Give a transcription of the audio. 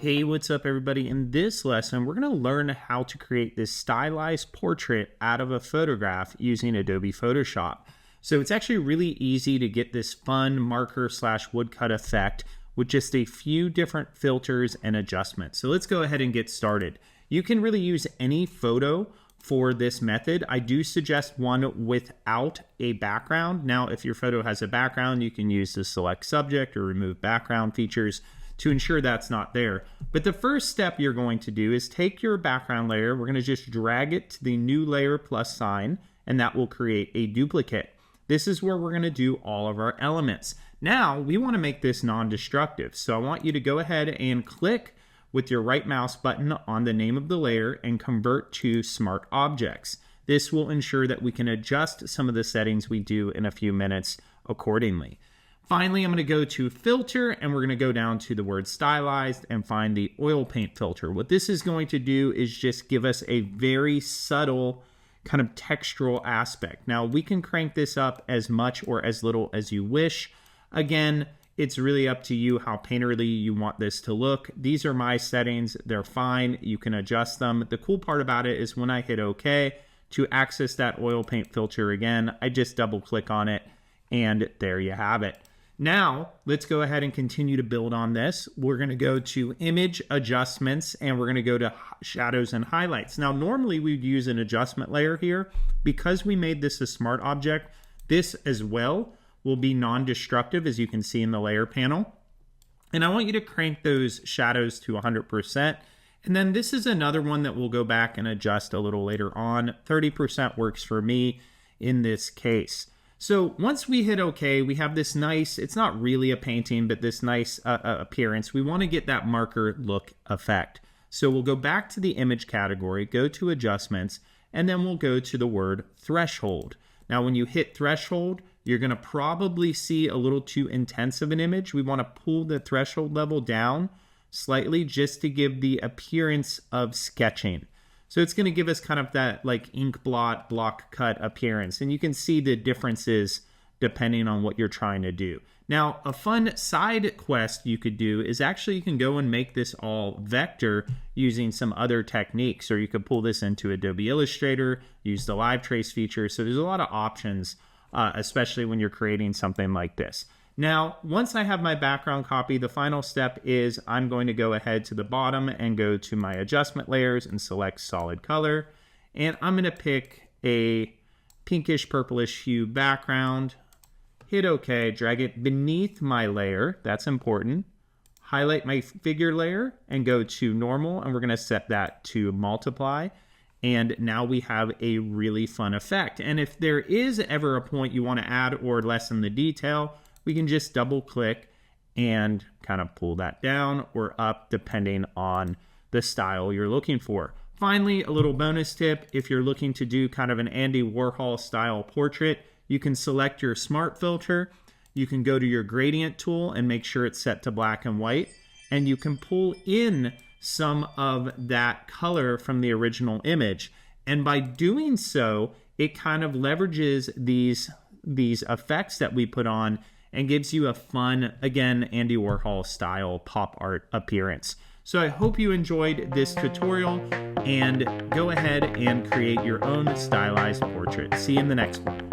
Hey, what's up everybody? In this lesson, we're going to learn how to create this stylized portrait out of a photograph using Adobe Photoshop. So it's actually really easy to get this fun marker / woodcut effect with just a few different filters and adjustments. So let's go ahead and get started. You can really use any photo for this method. I do suggest one without a background. Now, if your photo has a background, you can use the select subject or remove background features to ensure that's not there. But the first step you're going to do is take your background layer. We're going to just drag it to the new layer plus sign, and that will create a duplicate. This is where we're going to do all of our elements. Now, we want to make this non-destructive. So I want you to go ahead and click with your right mouse button on the name of the layer and convert to Smart Objects. This will ensure that we can adjust some of the settings we do in a few minutes accordingly. Finally, I'm going to go to Filter, and we're going to go down to the word Stylized and find the Oil Paint filter. What this is going to do is just give us a very subtle kind of textural aspect. Now, we can crank this up as much or as little as you wish. Again, it's really up to you how painterly you want this to look. These are my settings. They're fine. You can adjust them. The cool part about it is when I hit OK, to access that Oil Paint filter again, I just double click on it, and there you have it. Now, let's go ahead and continue to build on this. We're going to go to Image Adjustments, and we're going to go to Shadows and Highlights. Now, normally we'd use an adjustment layer here. Because we made this a smart object, this as well will be non-destructive, as you can see in the layer panel. And I want you to crank those shadows to 100%. And then this is another one that we'll go back and adjust a little later on. 30% works for me in this case. So once we hit OK, we have this nice, it's not really a painting, but this nice appearance. We want to get that marker look effect. So we'll go back to the image category, go to adjustments, and then we'll go to the word threshold. Now, when you hit threshold, you're going to probably see a little too intense of an image. We want to pull the threshold level down slightly just to give the appearance of sketching. So it's going to give us kind of that like ink blot, block cut appearance. And you can see the differences depending on what you're trying to do. Now, a fun side quest you could do is actually you can go and make this all vector using some other techniques. Or you could pull this into Adobe Illustrator, use the live trace feature. So there's a lot of options, especially when you're creating something like this. Now, once I have my background copy, the final step is I'm going to go ahead to the bottom and go to my adjustment layers and select solid color. And I'm going to pick a pinkish purplish hue background, hit OK, drag it beneath my layer. That's important. Highlight my figure layer and go to normal, and we're going to set that to multiply. And now we have a really fun effect. And if there is ever a point you want to add or lessen the detail, we can just double click and kind of pull that down or up depending on the style you're looking for. Finally, a little bonus tip, if you're looking to do kind of an Andy Warhol style portrait, you can select your smart filter. You can go to your gradient tool and make sure it's set to black and white. And you can pull in some of that color from the original image. And by doing so, it kind of leverages these effects that we put on and gives you a fun, again, Andy Warhol style pop art appearance. So I hope you enjoyed this tutorial, and go ahead and create your own stylized portrait. See you in the next one.